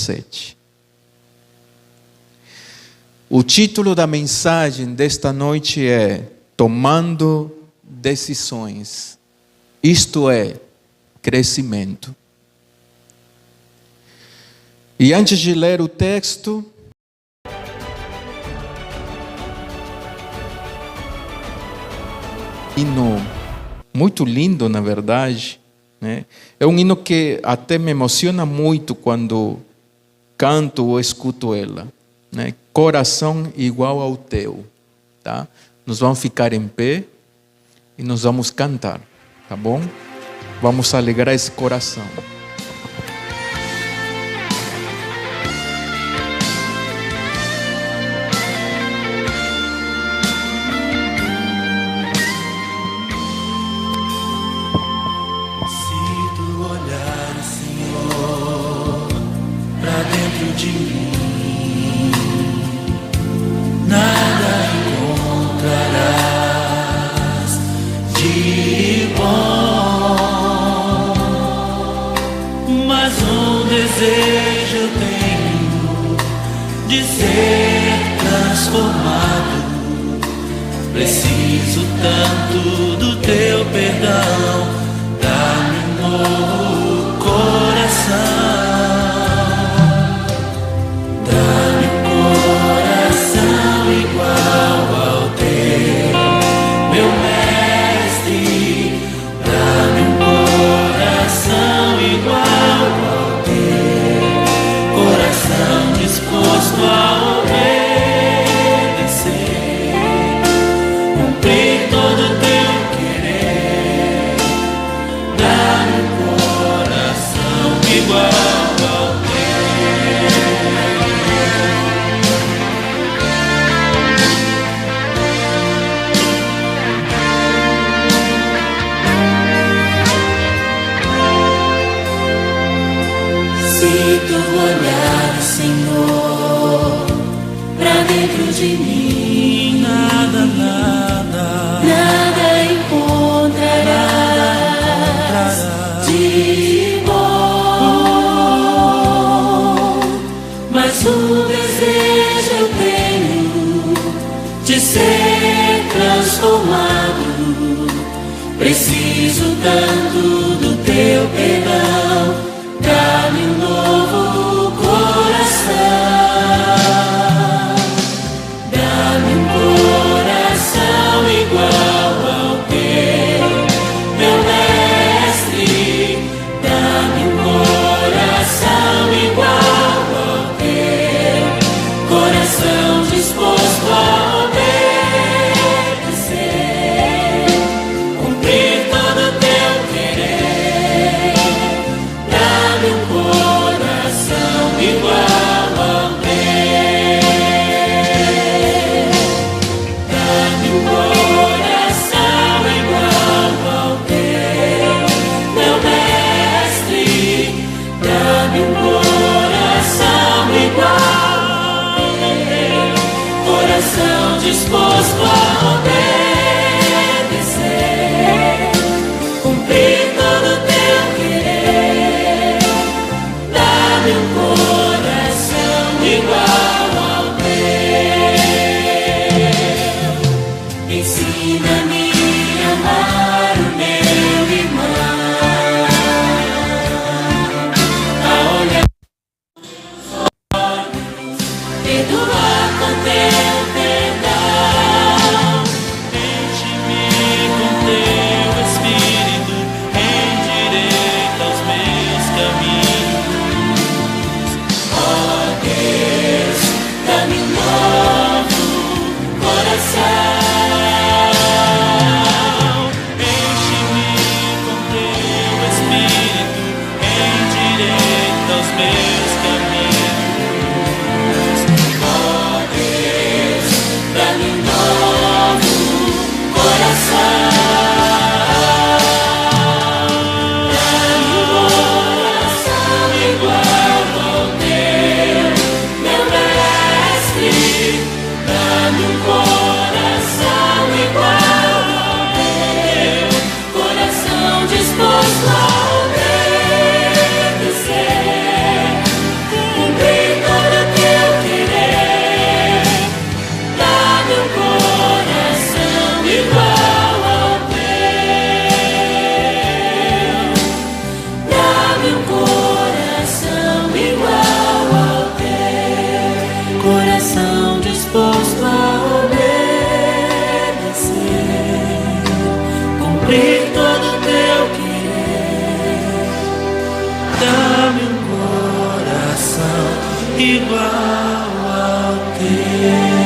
17. O título da mensagem desta noite é Tomando Decisões, isto é, crescimento. E antes de ler o texto, hino muito lindo, na verdade, né? É um hino que até me emociona muito quando canto ou escuto ela, né? Coração igual ao teu, tá? Nós vamos ficar em pé e nós vamos cantar, tá bom? Vamos alegrar esse coração. Desejo eu tenho de ser transformado. Preciso tanto do teu perdão. Dá-me um novo coração. Dá-me um coração igual ao teu, meu mestre. Dá-me um coração igual disposto a obedecer, cumprir todo o teu querer. Dá-me um coração igual ao teu. Se tu olhar, Senhor, pra dentro de mim, nada encontrarás de bom. Mas um desejo eu tenho de ser transformado. Preciso tanto do teu perdão. Dá-me um novo coração. Dá-me um coração igual ao teu, meu mestre. Dá-me um coração igual ao teu, coração disposto a obedecer, cumprir todo o teu querer. Dá-me um coração igual ao teu. Dá-me um coração igual ao teu, meu mestre. Dá-me um coração igual ao teu, coração disposto a obedecer, cumprir todo o teu querer. Dá-me um coração igual ao teu. Ensina-me a amar o meu irmão, a olhar nos olhos, perdoar com teu perdão. Enche-me com teu Espírito, endireita os meus caminhos. Ó Deus, dá-me um novo coração. Enche-me com teu Espírito, endireita os meus caminhos. Ó Deus, dá-me um novo coração. Dá-me um coração igual ao teu, meu mestre. Dá-me um coração igual ao teu, coração disposto a obedecer, igual ao teu.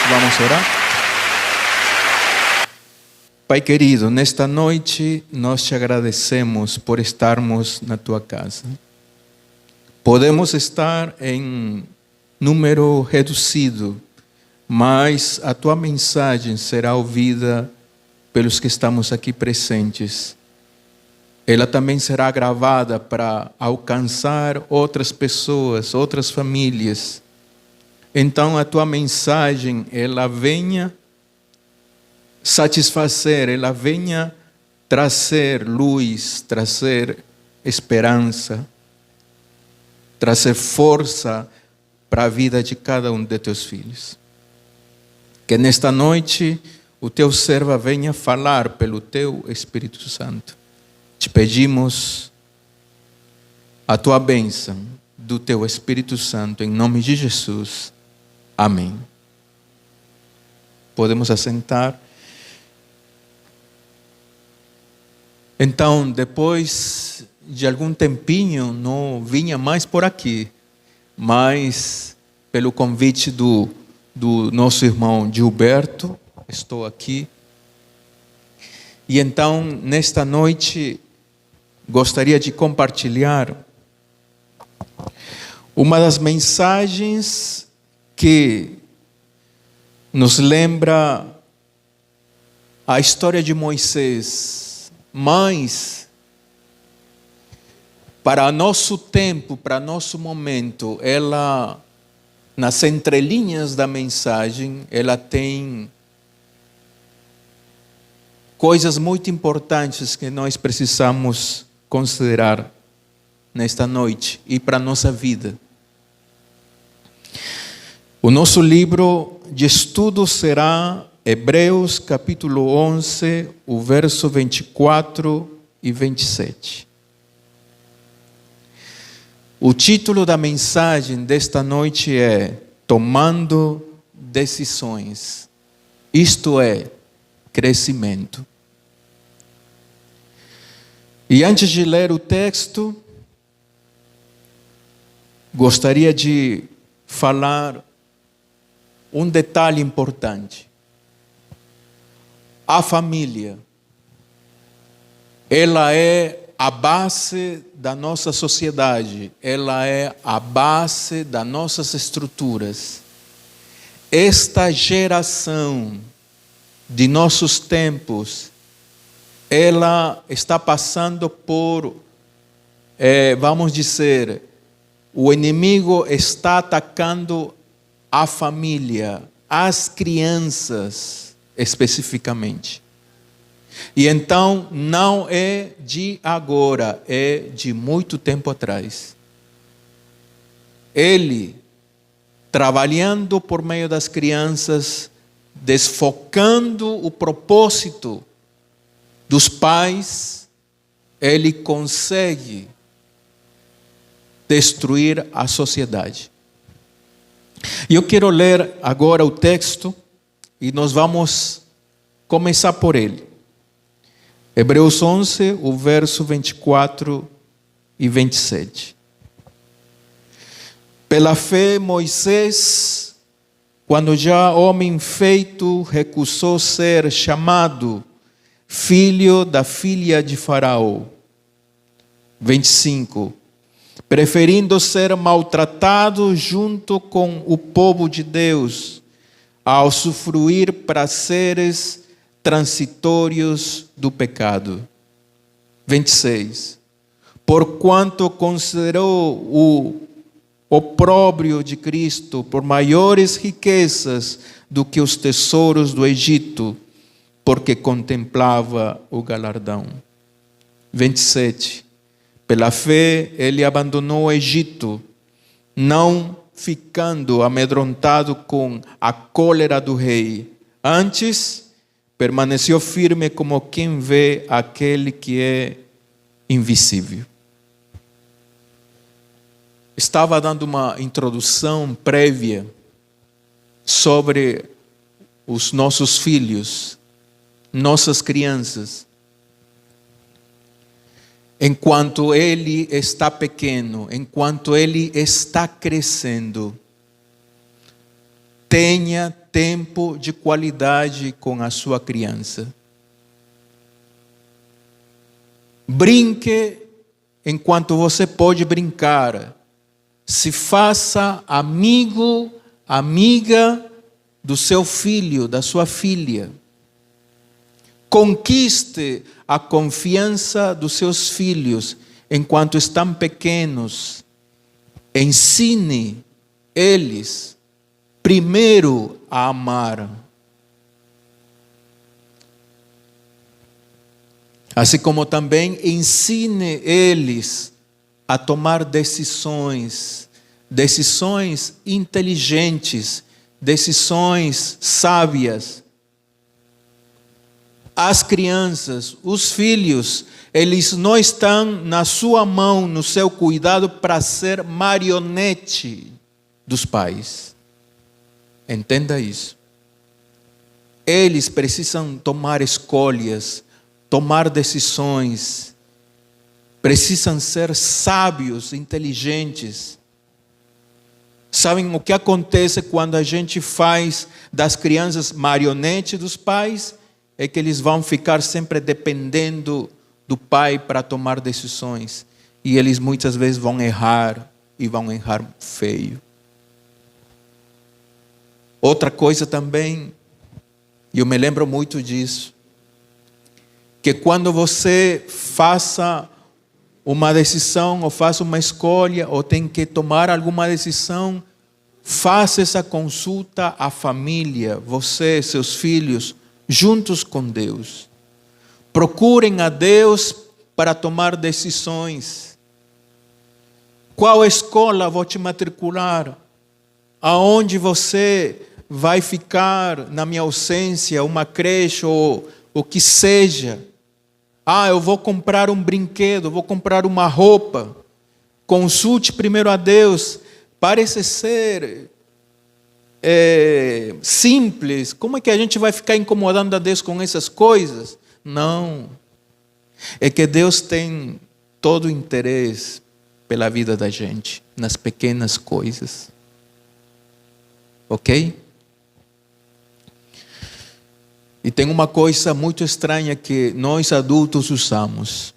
Vamos orar? Pai querido, nesta noite nós te agradecemos por estarmos na tua casa. Podemos estar em número reduzido, mas a tua mensagem será ouvida pelos que estamos aqui presentes. Ela também será gravada para alcançar outras pessoas, outras famílias. Então a tua mensagem, ela venha satisfazer, ela venha trazer luz, trazer esperança, trazer força para a vida de cada um de teus filhos. Que nesta noite o teu servo venha falar pelo teu Espírito Santo. Te pedimos a tua bênção do teu Espírito Santo, em nome de Jesus. Amém. Podemos assentar. Então, depois de algum tempinho, não vinha mais por aqui, mas pelo convite do nosso irmão Gilberto, estou aqui. E então, nesta noite, gostaria de compartilhar uma das mensagens que nos lembra a história de Moisés, mas para nosso tempo, para nosso momento, ela, nas entrelinhas da mensagem, ela tem coisas muito importantes que nós precisamos considerar nesta noite e para a nossa vida. O nosso livro de estudo será Hebreus capítulo 11, o verso 24 e 27. O título da mensagem desta noite é Tomando Decisões, isto é, crescimento. E antes de ler o texto, gostaria de falar um detalhe importante. A família, ela é a base da nossa sociedade, ela é a base das nossas estruturas. Esta geração de nossos tempos, ela está passando por, vamos dizer, o inimigo está atacando a família, as crianças especificamente. E então não é de agora, é de muito tempo atrás. Ele, trabalhando por meio das crianças, desfocando o propósito dos pais, ele consegue destruir a sociedade. E eu quero ler agora o texto e nós vamos começar por ele. Hebreus 11, o verso 24 e 27. Pela fé, Moisés, quando já homem feito, recusou ser chamado filho da filha de Faraó. 25. Preferindo ser maltratado junto com o povo de Deus, ao usufruir prazeres transitórios do pecado. 26. Porquanto considerou o opróbrio de Cristo por maiores riquezas do que os tesouros do Egito, porque contemplava o galardão. 27. Pela fé, ele abandonou o Egito, não ficando amedrontado com a cólera do rei. Antes, permaneceu firme como quem vê aquele que é invisível. Estava dando uma introdução prévia sobre os nossos filhos, nossas crianças. enquanto ele está pequeno, enquanto ele está crescendo, tenha tempo de qualidade com a sua criança. Brinque enquanto você pode brincar. Se faça amigo, amiga do seu filho, da sua filha. Conquiste a confiança dos seus filhos enquanto estão pequenos. Ensine eles primeiro a amar. Assim como também ensine eles a tomar decisões inteligentes, decisões sábias. As crianças, os filhos, eles não estão na sua mão, no seu cuidado, para ser marionete dos pais. Entenda isso. Eles precisam tomar escolhas, tomar decisões, precisam ser sábios, inteligentes. Sabem o que acontece quando a gente faz das crianças marionetes dos pais? É que eles vão ficar sempre dependendo do pai para tomar decisões. E eles muitas vezes vão errar, e vão errar feio. Outra coisa também, e eu me lembro muito disso, que quando você faça uma decisão, ou faça uma escolha, ou tem que tomar alguma decisão, faça essa consulta à família, você, seus filhos, juntos com Deus. Procurem a Deus para tomar decisões. Qual escola vou te matricular? Aonde você vai ficar na minha ausência? Uma creche ou o que seja. Eu vou comprar um brinquedo, vou comprar uma roupa. Consulte primeiro a Deus. Parece ser simples. Como é que a gente vai ficar incomodando a Deus com essas coisas? Não. É que Deus tem todo o interesse pela vida da gente, nas pequenas coisas. Ok? E tem uma coisa muito estranha que nós adultos usamos.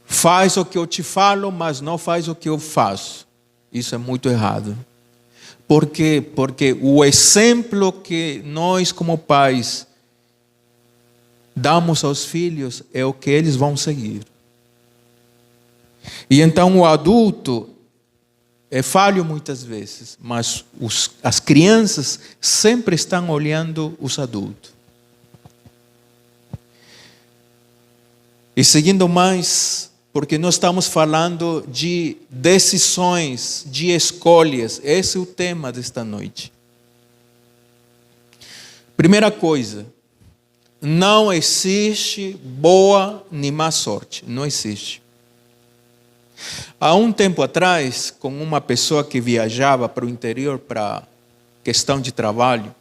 Faz o que eu te falo, mas não faz o que eu faço. Isso é muito errado. Por quê? Porque o exemplo que nós como pais damos aos filhos é o que eles vão seguir. E então o adulto é falho muitas vezes, mas as crianças sempre estão olhando os adultos. E seguindo mais, porque nós estamos falando de decisões, de escolhas. Esse é o tema desta noite. Primeira coisa, não existe boa nem má sorte. Não existe. Há um tempo atrás, com uma pessoa que viajava para o interior para questão de trabalho,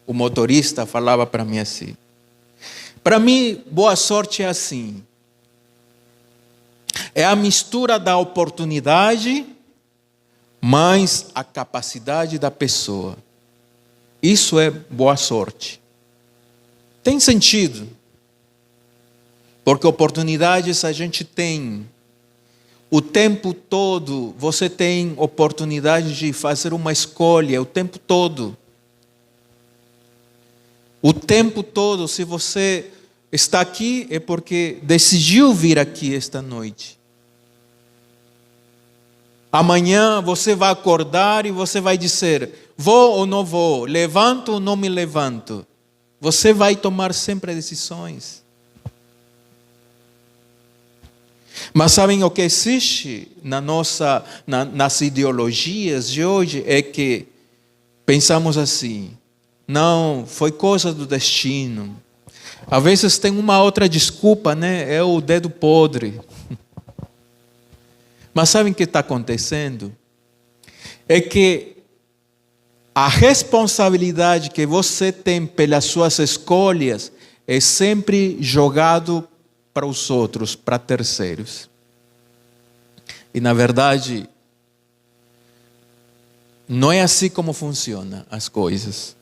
o motorista falava para mim assim: para mim, boa sorte é assim. É a mistura da oportunidade mais a capacidade da pessoa. Isso é boa sorte. Tem sentido. Porque oportunidades a gente tem. O tempo todo você tem oportunidade de fazer uma escolha, o tempo todo. O tempo todo, se você está aqui, é porque decidiu vir aqui esta noite. Amanhã você vai acordar e você vai dizer: vou ou não vou, levanto ou não me levanto. Você vai tomar sempre decisões. Mas sabem o que existe nas ideologias de hoje? É que pensamos assim: não, foi coisa do destino. Às vezes tem uma outra desculpa, né? É o dedo podre. Mas sabem o que está acontecendo? É que a responsabilidade que você tem pelas suas escolhas é sempre jogado para os outros, para terceiros. E na verdade, não é assim como funcionam as coisas.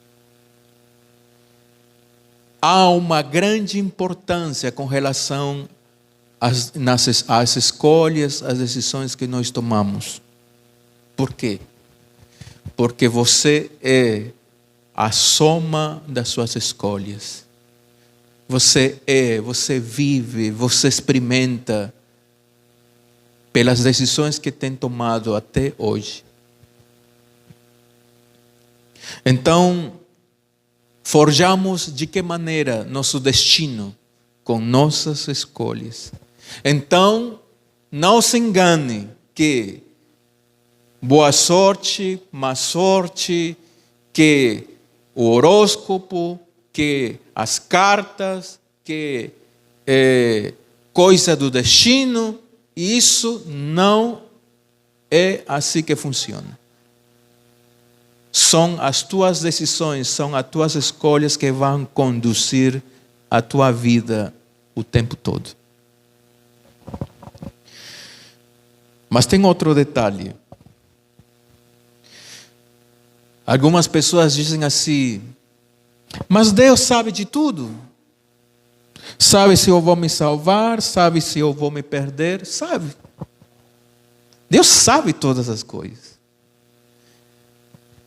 Há uma grande importância com relação às escolhas, às decisões que nós tomamos. Por quê? Porque você é a soma das suas escolhas. Você vive, você experimenta pelas decisões que tem tomado até hoje. Então, forjamos de que maneira nosso destino? Com nossas escolhas. Então, não se engane que boa sorte, má sorte, que o horóscopo, que as cartas, que coisa do destino, isso não é assim que funciona. São as tuas decisões, são as tuas escolhas que vão conduzir a tua vida o tempo todo. Mas tem outro detalhe. Algumas pessoas dizem assim: mas Deus sabe de tudo. Sabe se eu vou me salvar, sabe se eu vou me perder, sabe. Deus sabe todas as coisas.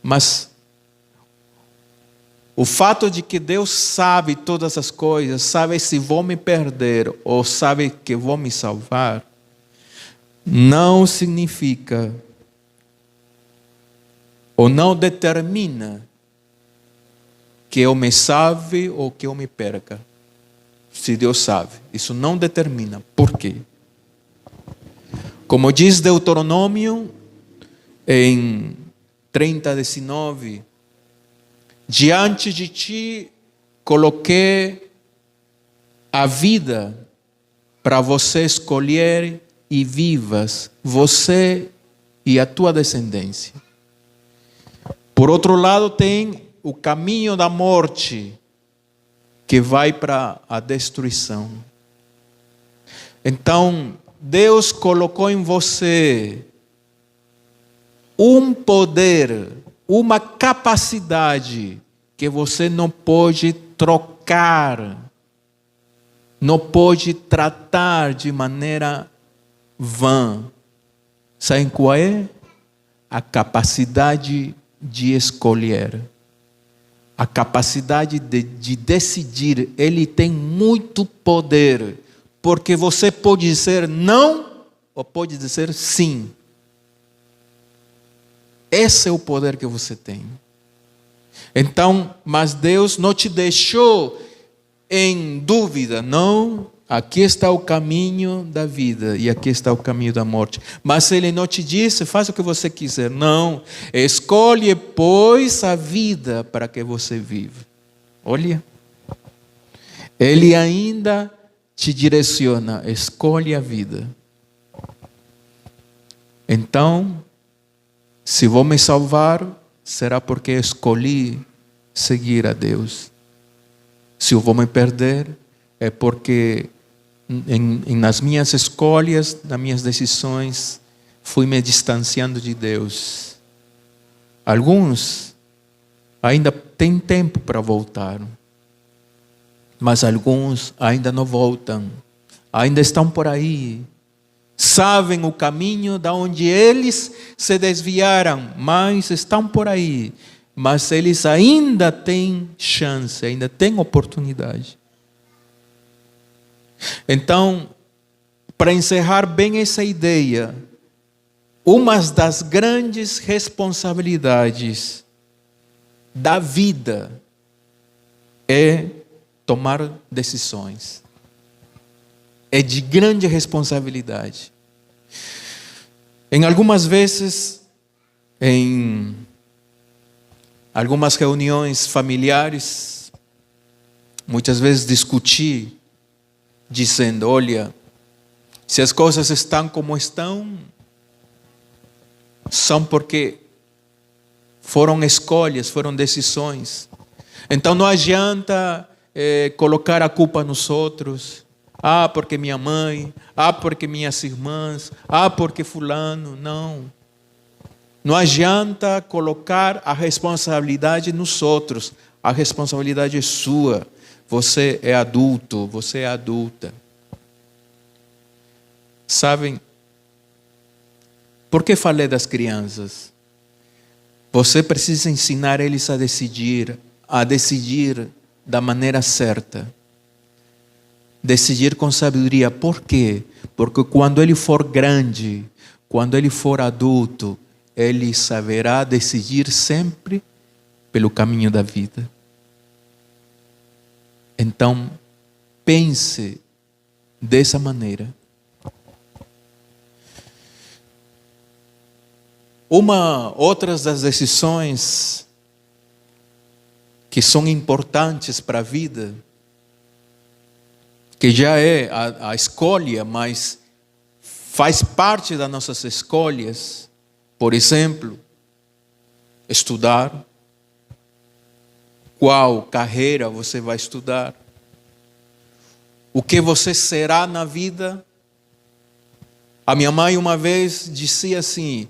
Mas o fato de que Deus sabe todas as coisas, sabe se vou me perder ou sabe que vou me salvar, não significa ou não determina que eu me salve ou que eu me perca. Se Deus sabe, isso não determina. Por quê? Como diz Deuteronômio em 30:19, diante de ti coloquei a vida para você escolher e vivas, você e a tua descendência. Por outro lado, tem o caminho da morte, que vai para a destruição. Então, Deus colocou em você um poder, uma capacidade que você não pode trocar, não pode tratar de maneira vã. Sabem qual é? A capacidade de escolher. A capacidade de decidir. Ele tem muito poder, porque você pode dizer não ou pode dizer sim. Esse é o poder que você tem. Então, mas Deus não te deixou em dúvida, não. Aqui está o caminho da vida e aqui está o caminho da morte. Mas Ele não te disse, faz o que você quiser. Não, escolhe, pois, a vida para que você viva. Olha, Ele ainda te direciona, escolhe a vida. Então, se vou me salvar, será porque escolhi seguir a Deus. Se eu vou me perder, é porque nas minhas escolhas, nas minhas decisões, fui me distanciando de Deus. Alguns ainda têm tempo para voltar, mas alguns ainda não voltam, ainda estão por aí, sabem o caminho da onde eles se desviaram, mas estão por aí, mas eles ainda têm chance, ainda têm oportunidade. Então, para encerrar bem essa ideia, uma das grandes responsabilidades da vida é tomar decisões. É de grande responsabilidade. Em algumas vezes, em algumas reuniões familiares, muitas vezes discuti, dizendo, olha, se as coisas estão como estão, são porque foram escolhas, foram decisões. Então não adianta colocar a culpa nos outros. Ah, porque minha mãe. Ah, porque minhas irmãs. Ah, porque fulano. Não. Não adianta colocar a responsabilidade nos outros. A responsabilidade é sua. Você é adulto, você é adulta. Sabem, por que falei das crianças? Você precisa ensinar eles a decidir da maneira certa. Decidir com sabedoria. Por quê? Porque quando ele for grande, quando ele for adulto, ele saberá decidir sempre pelo caminho da vida. Então, pense dessa maneira. Outras das decisões que são importantes para a vida, que já é a escolha, mas faz parte das nossas escolhas. Por exemplo, estudar. Qual carreira você vai estudar? O que você será na vida? A minha mãe uma vez dizia assim: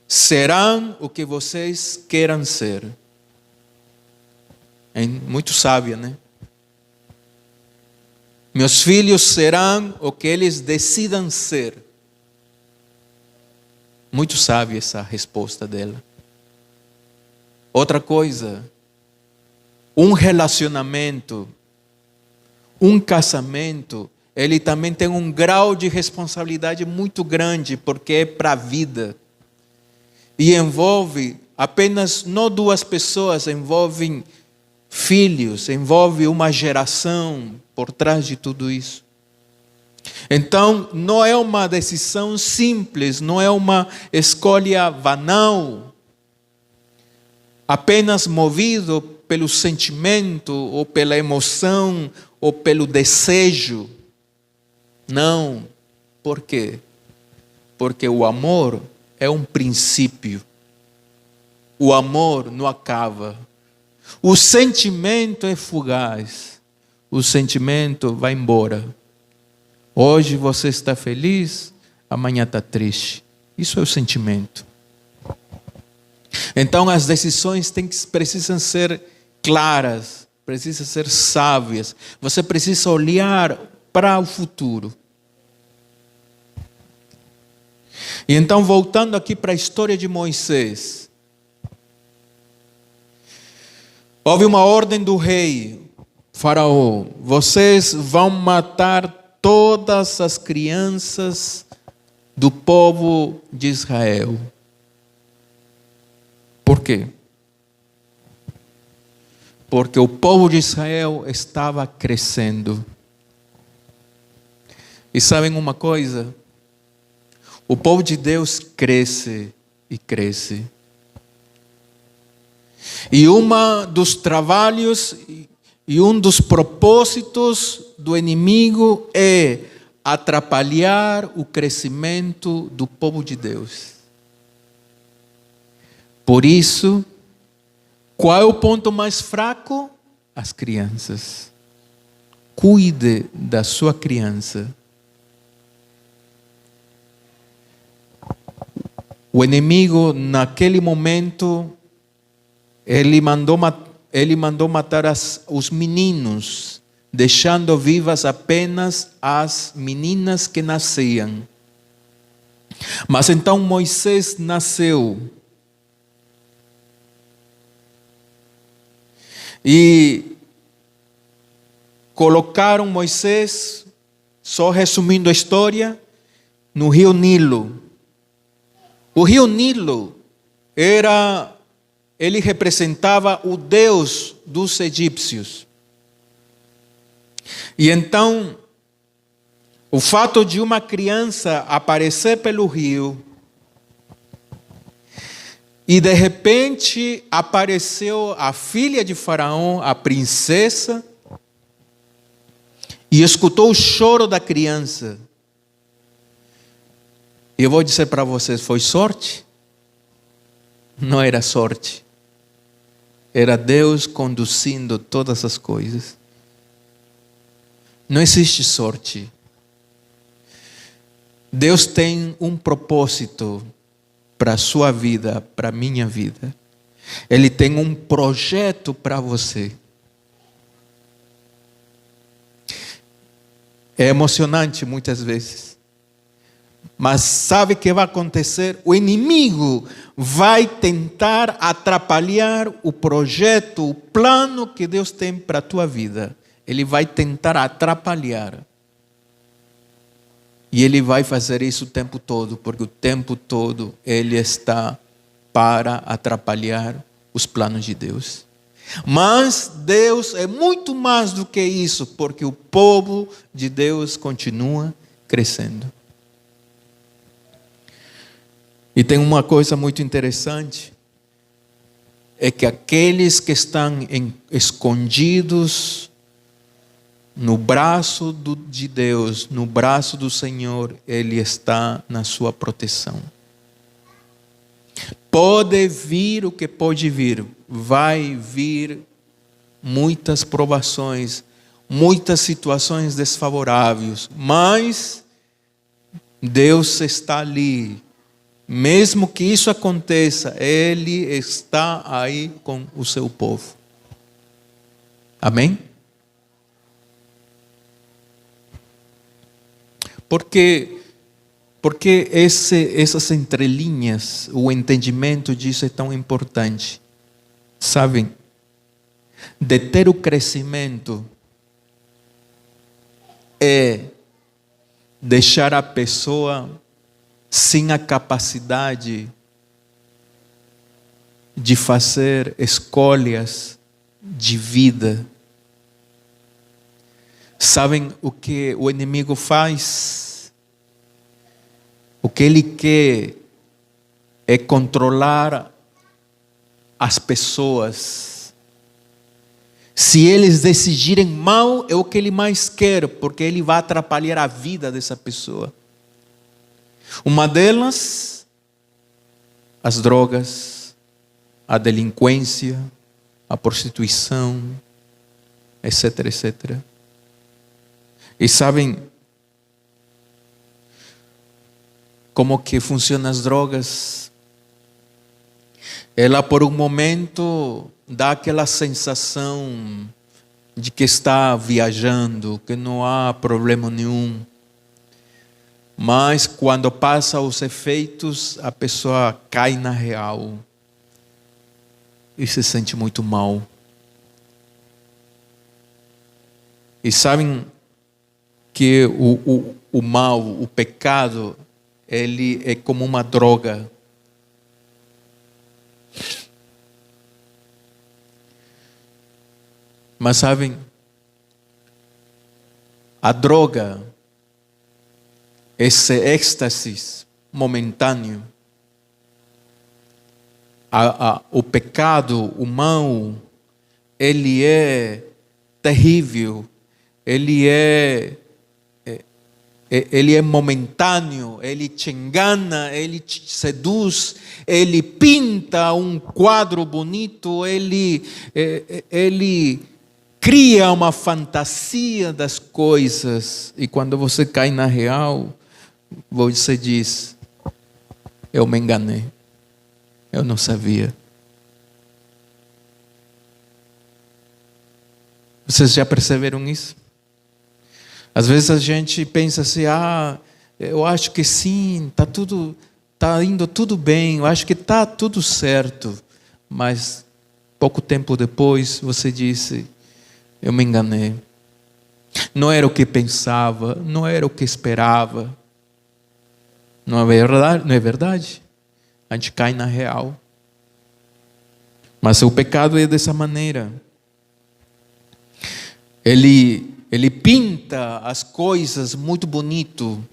serão o que vocês queiram ser. É muito sábia, né? Meus filhos serão o que eles decidam ser. Muito sábia essa resposta dela. Outra coisa, um relacionamento, um casamento, ele também tem um grau de responsabilidade muito grande, porque é para a vida. E envolve apenas, não duas pessoas, envolve filhos, envolve uma geração por trás de tudo isso. Então, não é uma decisão simples, não é uma escolha banal, apenas movido pelo sentimento, ou pela emoção, ou pelo desejo. Não. Por quê? Porque o amor é um princípio. O amor não acaba. O sentimento é fugaz. O sentimento vai embora. Hoje você está feliz, amanhã está triste. Isso é o sentimento. Então as decisões precisam ser claras, precisam ser sábias. Você precisa olhar para o futuro. E então, voltando aqui para a história de Moisés. Houve uma ordem do rei, Faraó: vocês vão matar todas as crianças do povo de Israel. Por quê? Porque o povo de Israel estava crescendo. E sabem uma coisa? O povo de Deus cresce e cresce. E um dos trabalhos e um dos propósitos do inimigo é atrapalhar o crescimento do povo de Deus. Por isso, qual é o ponto mais fraco? As crianças. Cuide da sua criança. O inimigo, naquele momento, ele mandou matar os meninos, deixando vivas apenas as meninas que nasciam. Mas então Moisés nasceu. E colocaram Moisés, só resumindo a história, no rio Nilo. O rio Nilo ele representava o Deus dos egípcios. E então, o fato de uma criança aparecer pelo rio, e de repente apareceu a filha de Faraó, a princesa, e escutou o choro da criança. E eu vou dizer para vocês, foi sorte? Não era sorte. Era Deus conduzindo todas as coisas. Não existe sorte. Deus tem um propósito para a sua vida, para a minha vida. Ele tem um projeto para você. É emocionante muitas vezes. Mas sabe o que vai acontecer? O inimigo vai tentar atrapalhar o projeto, o plano que Deus tem para a tua vida. Ele vai tentar atrapalhar. E ele vai fazer isso o tempo todo, porque o tempo todo ele está para atrapalhar os planos de Deus. Mas Deus é muito mais do que isso, porque o povo de Deus continua crescendo. E tem uma coisa muito interessante, é que aqueles que estão escondidos no braço de Deus, no braço do Senhor, Ele está na sua proteção. Pode vir o que pode vir, vai vir muitas provações, muitas situações desfavoráveis, mas Deus está ali. Mesmo que isso aconteça, Ele está aí com o seu povo. Amém? Porque essas entrelinhas, o entendimento disso é tão importante. Sabem? Deter o crescimento é deixar a pessoa sem a capacidade de fazer escolhas de vida. Sabem o que o inimigo faz? O que ele quer é controlar as pessoas. Se eles decidirem mal, é o que ele mais quer, porque ele vai atrapalhar a vida dessa pessoa. Uma delas, as drogas, a delinquência, a prostituição, etc, etc. E sabem como que funcionam as drogas? Ela por um momento dá aquela sensação de que está viajando, que não há problema nenhum. Mas quando passa os efeitos, a pessoa cai na real e se sente muito mal. E sabem que o mal, o pecado, ele é como uma droga. Mas sabem, a droga, esse êxtase momentâneo, o pecado, o mal, ele é terrível, ele é momentâneo, ele te engana, ele te seduz, ele pinta um quadro bonito, ele cria uma fantasia das coisas, e quando você cai na real, você diz: eu me enganei, eu não sabia. Vocês já perceberam isso? Às vezes a gente pensa assim: eu acho que sim, está indo tudo bem, eu acho que está tudo certo. Mas pouco tempo depois você disse: eu me enganei. Não era o que pensava, não era o que esperava. Não é verdade? Não é verdade? A gente cai na real. Mas o pecado é dessa maneira. Ele pinta as coisas muito bonito.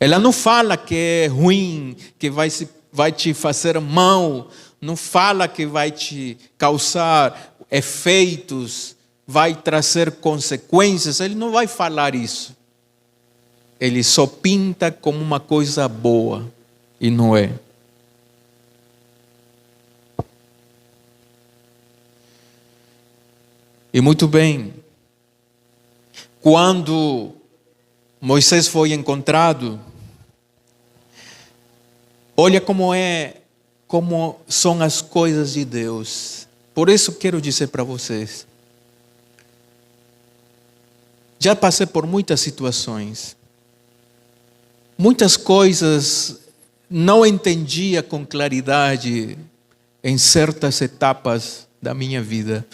Ela não fala que é ruim, que vai te fazer mal. Não fala que vai te causar efeitos, vai trazer consequências. Ele não vai falar isso. Ele só pinta como uma coisa boa. E não é. E muito bem. Quando Moisés foi encontrado, olha como são as coisas de Deus. Por isso quero dizer para vocês, já passei por muitas situações, muitas coisas não entendia com claridade em certas etapas da minha vida,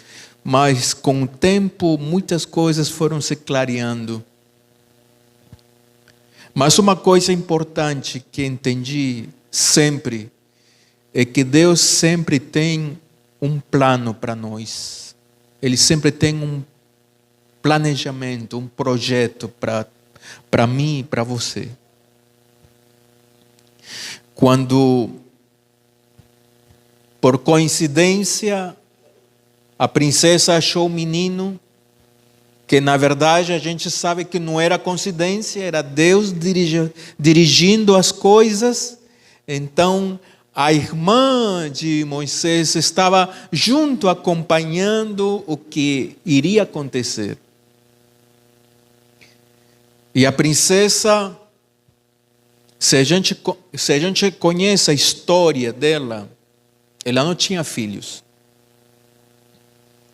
mas com o tempo muitas coisas foram se clareando. Mas uma coisa importante que entendi sempre é que Deus sempre tem um plano para nós. Ele sempre tem um planejamento, um projeto para mim e para você. Quando, por coincidência, a princesa achou o menino, que na verdade a gente sabe que não era coincidência, era Deus dirigindo as coisas. Então, a irmã de Moisés estava junto, acompanhando o que iria acontecer. E a princesa, se a gente conhece a história dela, ela não tinha filhos.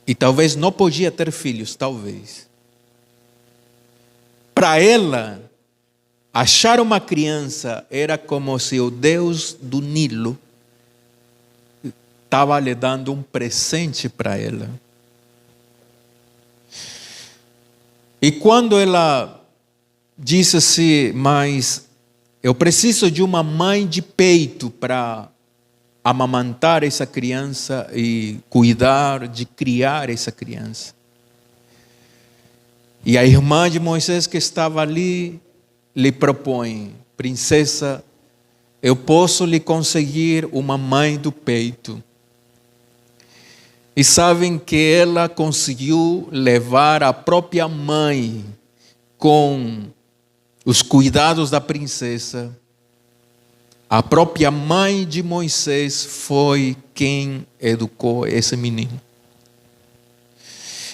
E talvez não podia ter filhos, talvez. Para ela, achar uma criança era como se o Deus do Nilo estava lhe dando um presente para ela. E quando ela disse assim, mas eu preciso de uma mãe de peito para amamantar essa criança e cuidar de criar essa criança. E a irmã de Moisés que estava ali lhe propõe, princesa, eu posso lhe conseguir uma mãe do peito. E sabem que ela conseguiu levar a própria mãe com os cuidados da princesa. A própria mãe de Moisés foi quem educou esse menino.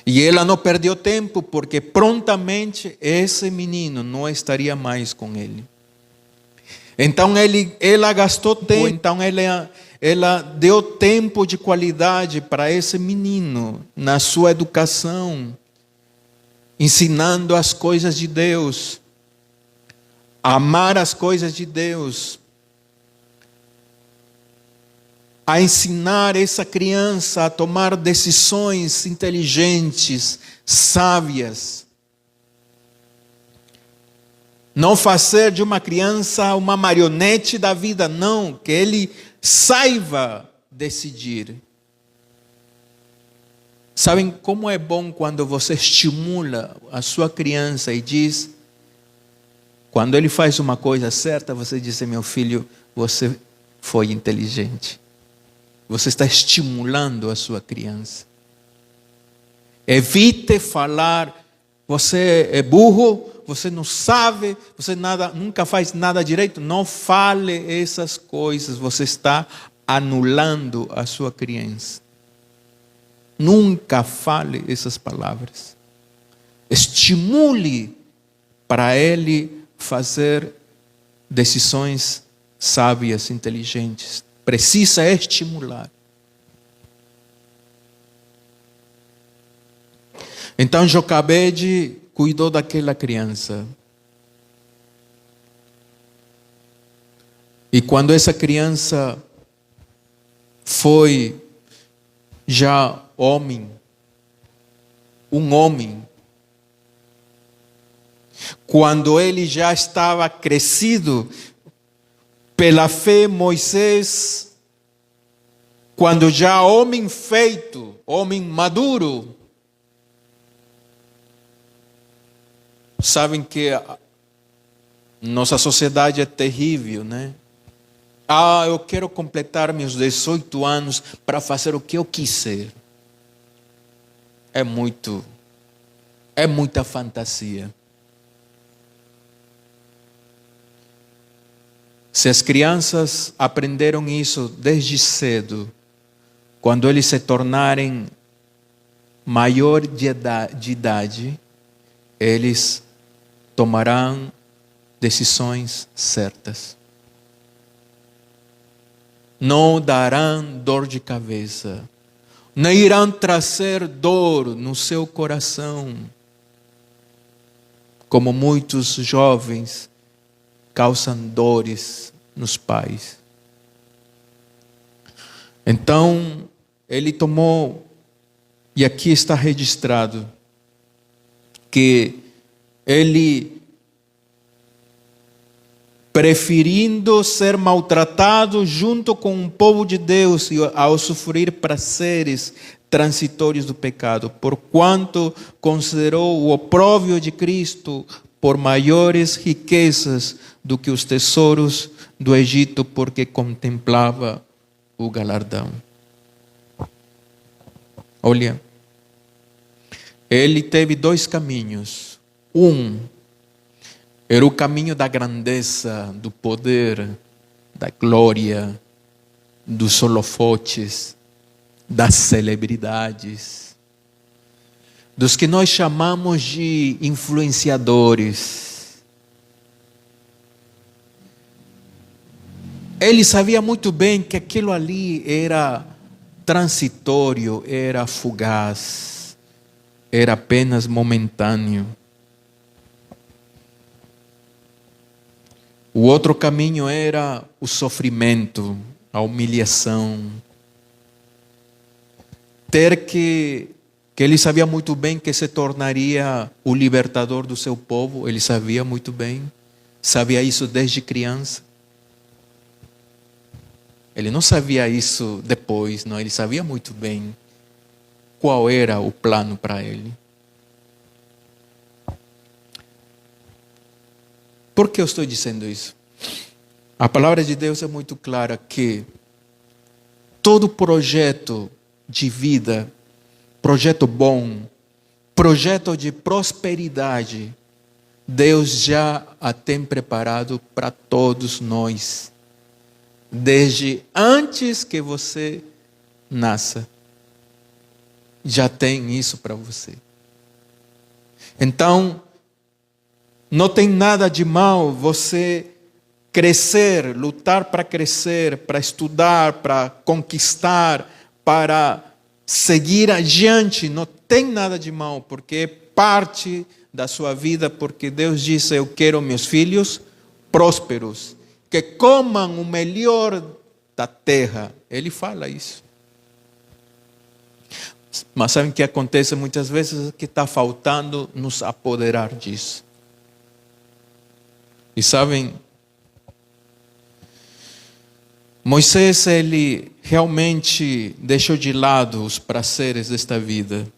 E ela não perdeu tempo, porque prontamente esse menino não estaria mais com ele. Então ela gastou tempo, então ela deu tempo de qualidade para esse menino na sua educação, ensinando as coisas de Deus, amar as coisas de Deus, a ensinar essa criança a tomar decisões inteligentes, sábias. Não fazer de uma criança uma marionete da vida, não, que ele saiba decidir. Sabem como é bom quando você estimula a sua criança e diz, quando ele faz uma coisa certa, você diz, meu filho, você foi inteligente. Você está estimulando a sua criança. Evite falar, você é burro, você não sabe, você nunca faz nada direito. Não fale essas coisas, você está anulando a sua criança. Nunca fale essas palavras. Estimule para ele fazer decisões sábias, inteligentes. Precisa estimular. Então Joquebede cuidou daquela criança. E quando essa criança foi já homem, um homem, quando ele já estava crescido, pela fé, Moisés, quando já homem feito, homem maduro, sabem que nossa sociedade é terrível, né? Eu quero completar meus 18 anos para fazer o que eu quiser. É muita fantasia. Se as crianças aprenderam isso desde cedo, quando eles se tornarem maior de idade, eles tomarão decisões certas. Não darão dor de cabeça. Não irão trazer dor no seu coração, como muitos jovens causam dores nos pais. Então, ele tomou, e aqui está registrado, que ele, preferindo ser maltratado junto com o povo de Deus e ao sofrer prazeres transitórios do pecado, porquanto considerou o opróbrio de Cristo por maiores riquezas do que os tesouros do Egito, porque contemplava o galardão. Olha, ele teve dois caminhos. Um era o caminho da grandeza, do poder, da glória, dos holofotes, das celebridades, dos que nós chamamos de influenciadores. Ele sabia muito bem que aquilo ali era transitório, era fugaz, era apenas momentâneo. O outro caminho era o sofrimento, a humilhação. Que ele sabia muito bem que se tornaria o libertador do seu povo, ele sabia muito bem, sabia isso desde criança. Ele não sabia isso depois, não, ele sabia muito bem qual era o plano para ele. Por que eu estou dizendo isso? A palavra de Deus é muito clara que todo projeto de vida, projeto bom, projeto de prosperidade, Deus já a tem preparado para todos nós, desde antes que você nasça, já tem isso para você. Então, não tem nada de mal você crescer, lutar para crescer, para estudar, para conquistar, para seguir adiante. Não tem nada de mal, porque é parte da sua vida, porque Deus disse: eu quero meus filhos prósperos, que comam o melhor da terra. Ele fala isso. Mas sabem o que acontece muitas vezes? Que está faltando nos apoderar disso. E sabem, Moisés, ele realmente deixou de lado os prazeres desta vida.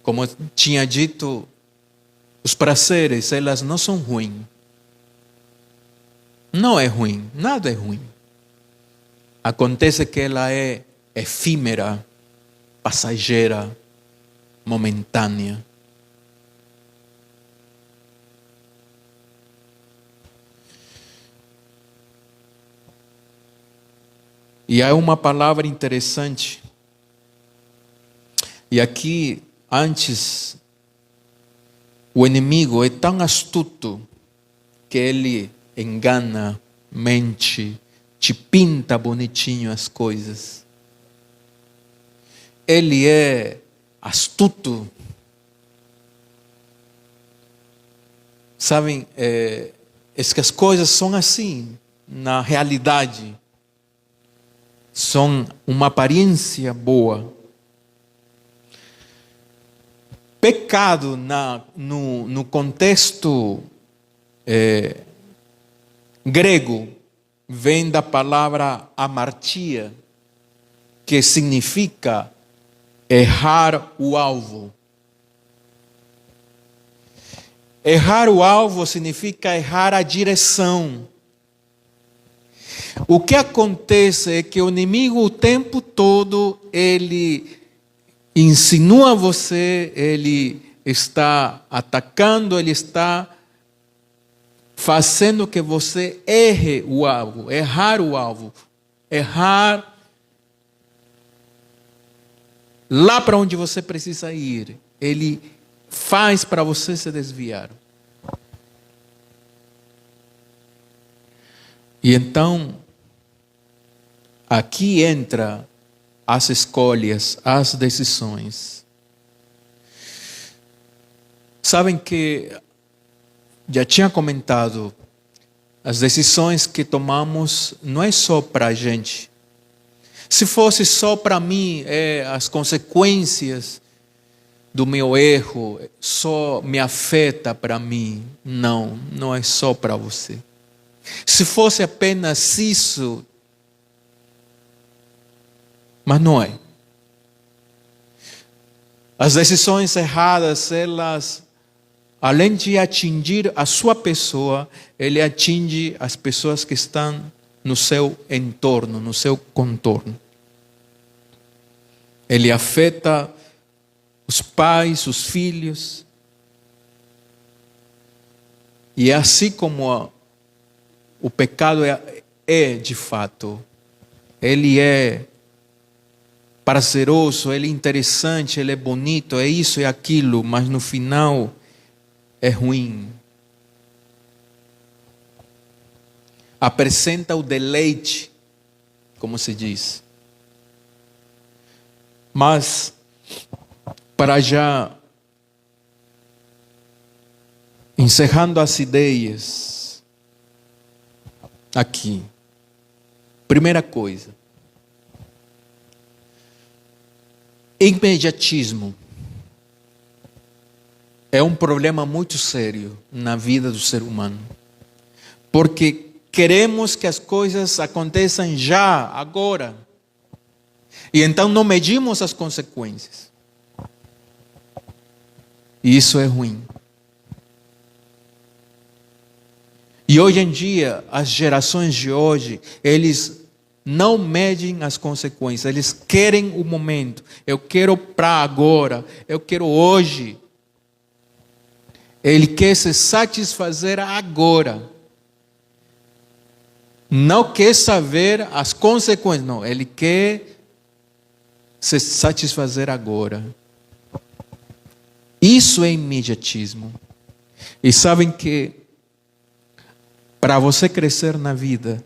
Como eu tinha dito, os prazeres, elas não são ruins. Não é ruim, nada é ruim. Acontece que ela é efímera, passageira, momentânea. E há uma palavra interessante. E aqui, antes, o inimigo é tão astuto que ele engana, mente, te pinta bonitinho as coisas. Ele é astuto. Sabem, que as coisas são assim, na realidade. São uma aparência boa. Pecado no contexto grego vem da palavra amartia, que significa errar o alvo. Errar o alvo significa errar a direção. O que acontece é que o inimigo o tempo todo, ele insinua você, ele está atacando, ele está fazendo que você erre o alvo, errar o alvo, errar lá para onde você precisa ir. Ele faz para você se desviar. E então, aqui entra as escolhas, as decisões. Sabem que já tinha comentado, as decisões que tomamos não é só para a gente. Se fosse só para mim, as consequências do meu erro só me afeta para mim. Não, não é só para você. Se fosse apenas isso, mas não é. As decisões erradas, elas, além de atingir a sua pessoa, ele atinge as pessoas que estão no seu entorno, no seu contorno. Ele afeta os pais, os filhos. E é assim como o pecado é de fato. Ele é prazeroso, ele é interessante, ele é bonito, é isso, é aquilo, mas no final é ruim. Apresenta o deleite, como se diz. Mas, para já, encerrando as ideias, aqui, primeira coisa, imediatismo é um problema muito sério na vida do ser humano, porque queremos que as coisas aconteçam já, agora, e então não medimos as consequências, e isso é ruim. E hoje em dia, as gerações de hoje, eles não medem as consequências, eles querem o momento. Eu quero para agora, eu quero hoje. Ele quer se satisfazer agora. Não quer saber as consequências, não. Ele quer se satisfazer agora. Isso é imediatismo. E sabem que para você crescer na vida,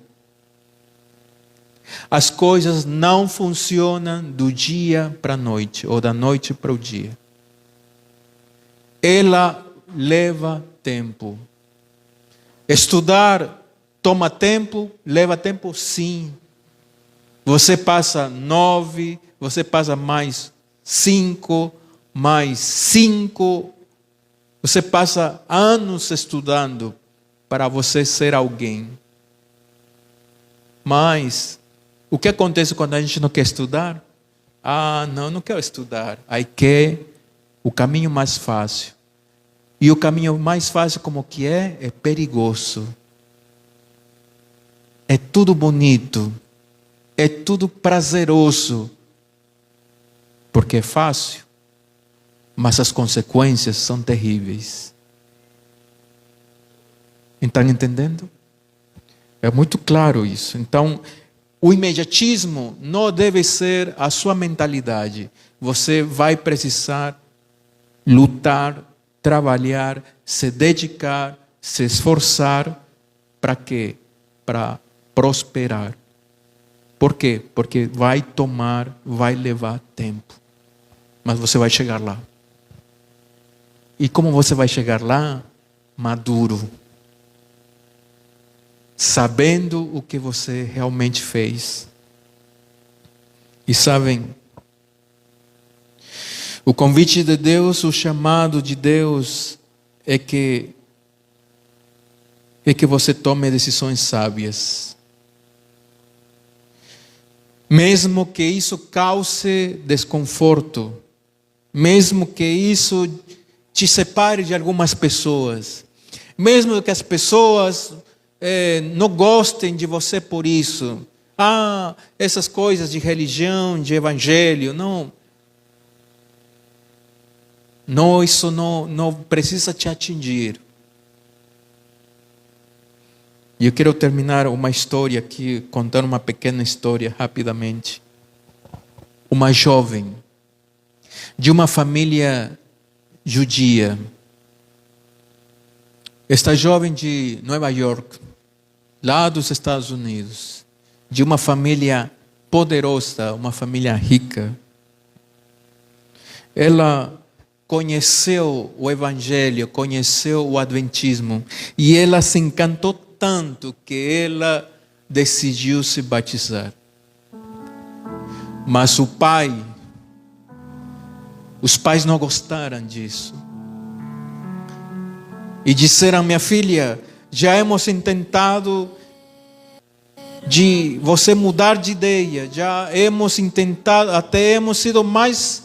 as coisas não funcionam do dia para a noite, ou da noite para o dia. Ela leva tempo. Estudar toma tempo, leva tempo, sim. Você passa 9, você passa mais 5, mais 5. Você passa anos estudando para você ser alguém. Mas o que acontece quando a gente não quer estudar? Não quero estudar. Aí quer o caminho mais fácil. E o caminho mais fácil como que é? É perigoso. É tudo bonito. É tudo prazeroso. Porque é fácil. Mas as consequências são terríveis. Estão entendendo? É muito claro isso. Então, o imediatismo não deve ser a sua mentalidade. Você vai precisar lutar, trabalhar, se dedicar, se esforçar. Para quê? Para prosperar. Por quê? Porque vai levar tempo. Mas você vai chegar lá. E como você vai chegar lá? Maduro. Sabendo o que você realmente fez. E sabem, o convite de Deus, o chamado de Deus é que você tome decisões sábias. Mesmo que isso cause desconforto, mesmo que isso te separe de algumas pessoas, mesmo que as pessoas não gostem de você por isso. Essas coisas de religião, de evangelho, isso não precisa te atingir. E eu quero terminar uma história aqui, contando uma pequena história rapidamente. Uma jovem de uma família judia. Esta jovem de Nova York, lá dos Estados Unidos, de uma família poderosa, uma família rica, ela conheceu o Evangelho, conheceu o Adventismo, e ela se encantou tanto que ela decidiu se batizar. Mas os pais não gostaram disso. E disseram: minha filha, já hemos tentado de você mudar de ideia, já hemos tentado, até hemos sido mais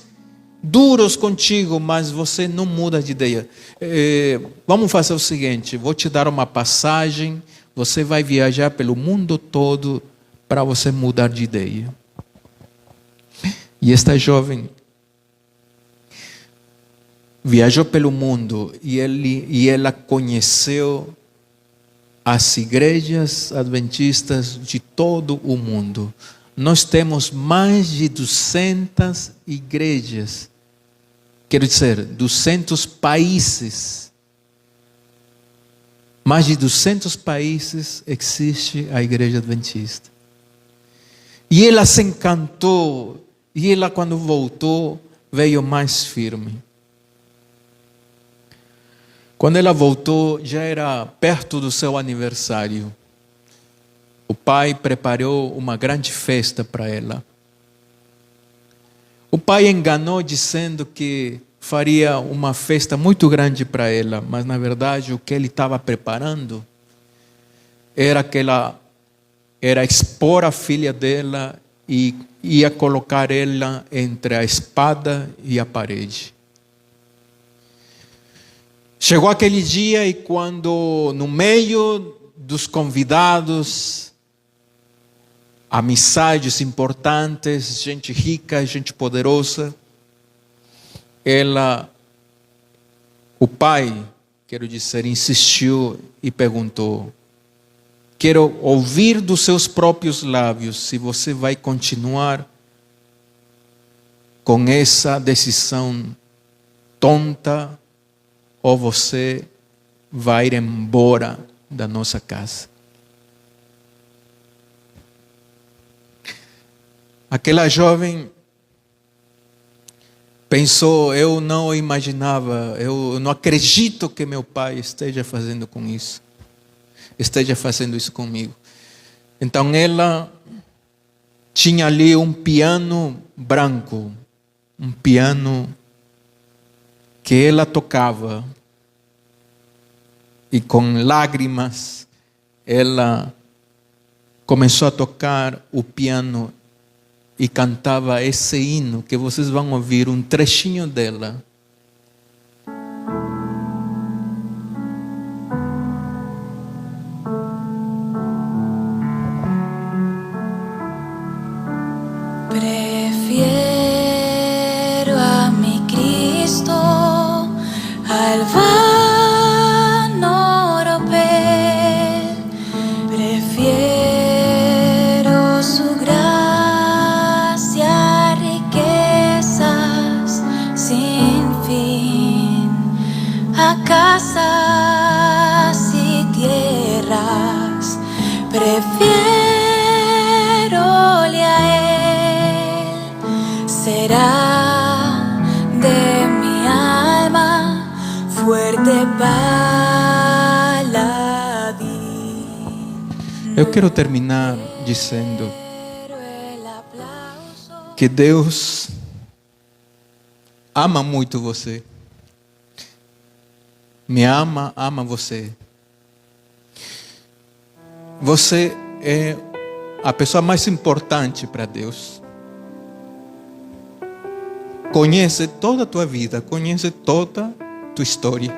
duros contigo, mas você não muda de ideia. Vamos fazer o seguinte, vou te dar uma passagem, você vai viajar pelo mundo todo para você mudar de ideia. E esta jovem viajou pelo mundo e ela conheceu as igrejas adventistas de todo o mundo. Nós temos mais de 200 igrejas, quero dizer, 200 países. Mais de 200 países existe a igreja adventista. E ela se encantou, e ela, quando voltou, veio mais firme. Quando ela voltou, já era perto do seu aniversário. O pai preparou uma grande festa para ela. O pai enganou dizendo que faria uma festa muito grande para ela, mas na verdade o que ele estava preparando era expor a filha dela e ia colocar ela entre a espada e a parede. Chegou aquele dia e quando no meio dos convidados, amizades importantes, gente rica, gente poderosa, o pai, quero dizer, insistiu e perguntou: quero ouvir dos seus próprios lábios se você vai continuar com essa decisão tonta ou você vai ir embora da nossa casa. Aquela jovem pensou: eu não imaginava, eu não acredito que meu pai esteja fazendo isso comigo. Então ela tinha ali um piano branco, um piano que ela tocava, e com lágrimas ela começou a tocar o piano e cantava esse hino que vocês vão ouvir um trechinho dela. Prefiero a mi Cristo al vano oropel, prefiero su gracia, riquezas sin fin, a casas y tierras, prefiero-lhe a él, será de mi alma fuerte paladín. Eu quero terminar dizendo que Deus ama muito você. Me ama, ama você. Você é a pessoa mais importante para Deus. Conhece toda a tua vida, conhece toda a tua história.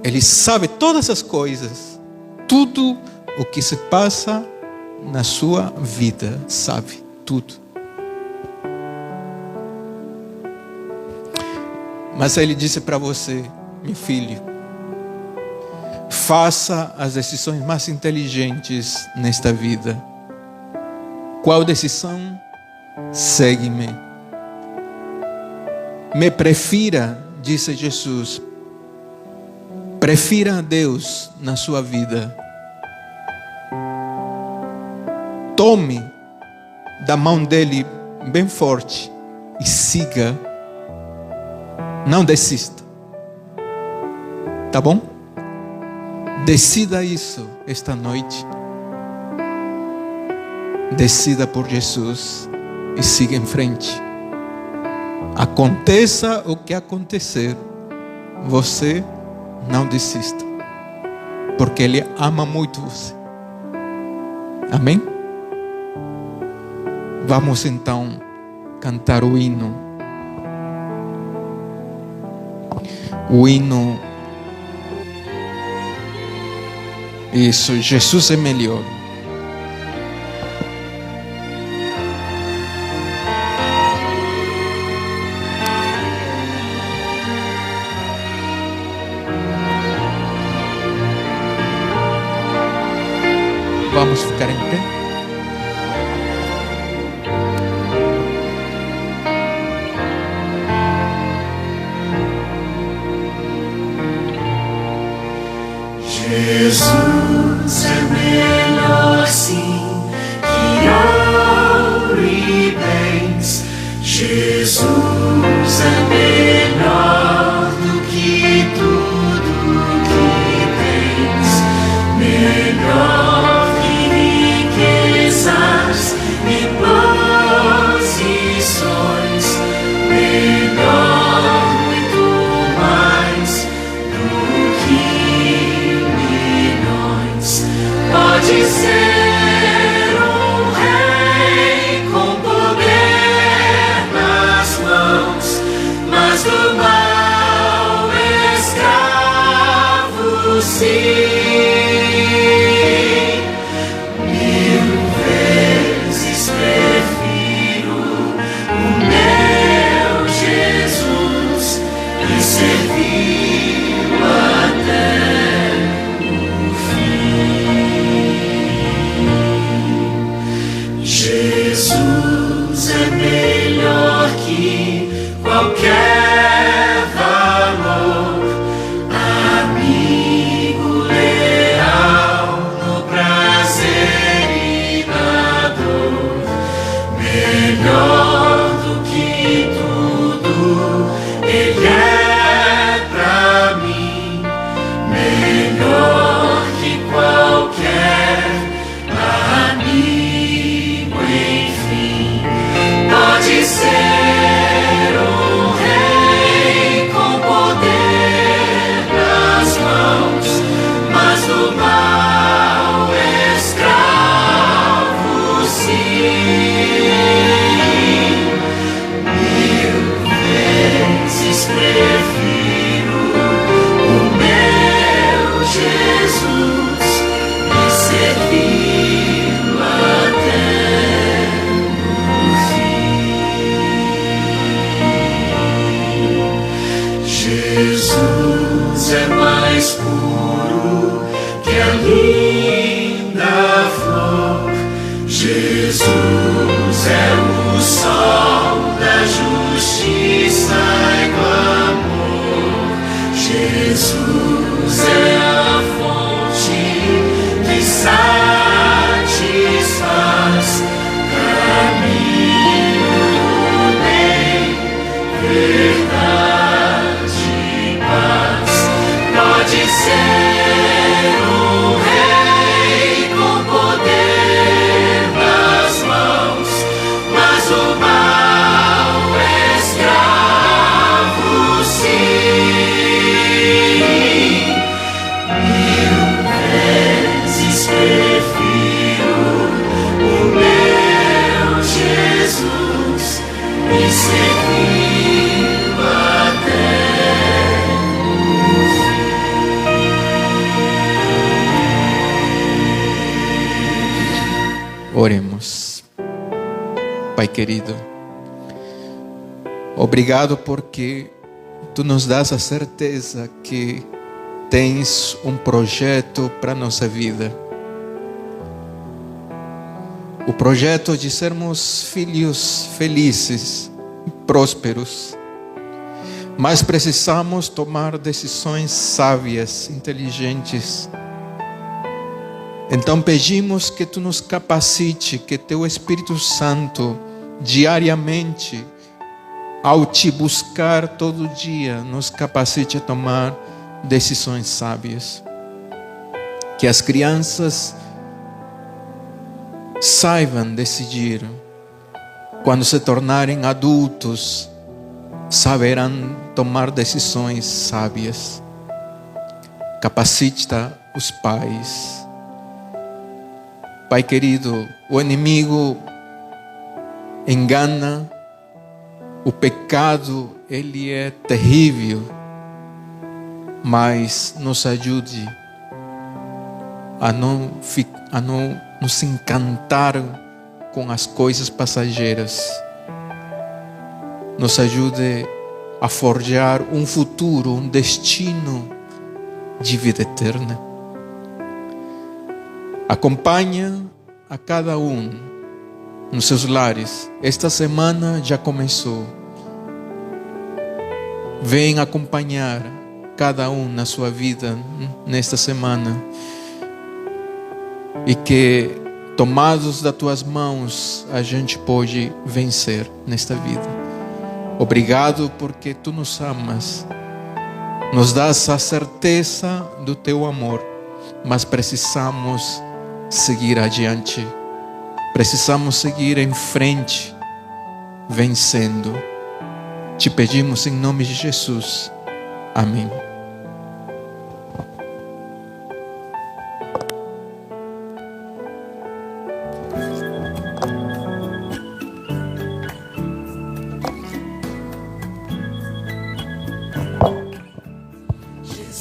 Ele sabe todas as coisas, tudo o que se passa na sua vida, sabe tudo. Mas Ele disse para você: meu filho, faça as decisões mais inteligentes nesta vida. Qual decisão? Segue-me. Me prefira, disse Jesus, prefira a Deus na sua vida. Tome da mão dele bem forte e siga. Não desista. Tá bom? Decida isso esta noite. Decida por Jesus e siga em frente. Aconteça o que acontecer, você não desista, porque Ele ama muito você. Amém? Vamos então cantar o hino. O hino. Isso, Jesus é melhor. Vamos ficar em pé. Jesus é melhor sim que ouro e bens. Jesus é melhor do que tudo que tens. Melhor que riquezas e posições. Melhor, muito mais do que milhões. Pode ser um rei com poder nas mãos, mas do mal escravo sim. Mil vezes prefiro o meu Jesus e servi-lo até o fim. Jesus é melhor que qualquer valor, amigo leal no prazer e na dor. Melhor do que tudo Ele é pra mim. Melhor que qualquer amigo, enfim. Pode ser um rei com poder nas mãos, mas do mal escravo sim. Mil vezes prefiro o meu Jesus e servi-lo até o fim. Jesus é mais puro que a linda flor. Jesus é o sol da justiça e clamor. Jesus é a fonte que satisfaz. Caminho, bem, verdade e paz. Pode ser um rei com poder nas mãos, mas o mal escravo sim. Mil vezes prefiro o meu Jesus e servi-lo até o fim. Oremos. Pai querido, obrigado porque Tu nos dás a certeza que tens um projeto para a nossa vida. O projeto de sermos filhos felizes, prósperos, mas precisamos tomar decisões sábias, inteligentes. Então pedimos que Tu nos capacite, que Teu Espírito Santo diariamente, ao Te buscar todo dia, nos capacite a tomar decisões sábias. Que as crianças saibam decidir. Quando se tornarem adultos, saberão tomar decisões sábias. Capacita os pais. Pai querido, o inimigo engana, o pecado, ele é terrível, mas nos ajude a não nos encantar com as coisas passageiras. Nos ajude a forjar um futuro, um destino de vida eterna. Acompanha a cada um nos seus lares. Esta semana já começou. Vem acompanhar cada um na sua vida nesta semana. E que, tomados das Tuas mãos, a gente pode vencer nesta vida. Obrigado porque Tu nos amas. Nos dás a certeza do Teu amor. Mas precisamos seguir adiante. Precisamos seguir em frente, vencendo. Te pedimos em nome de Jesus. Amém.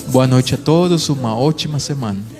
Boa noite a todos, uma ótima semana.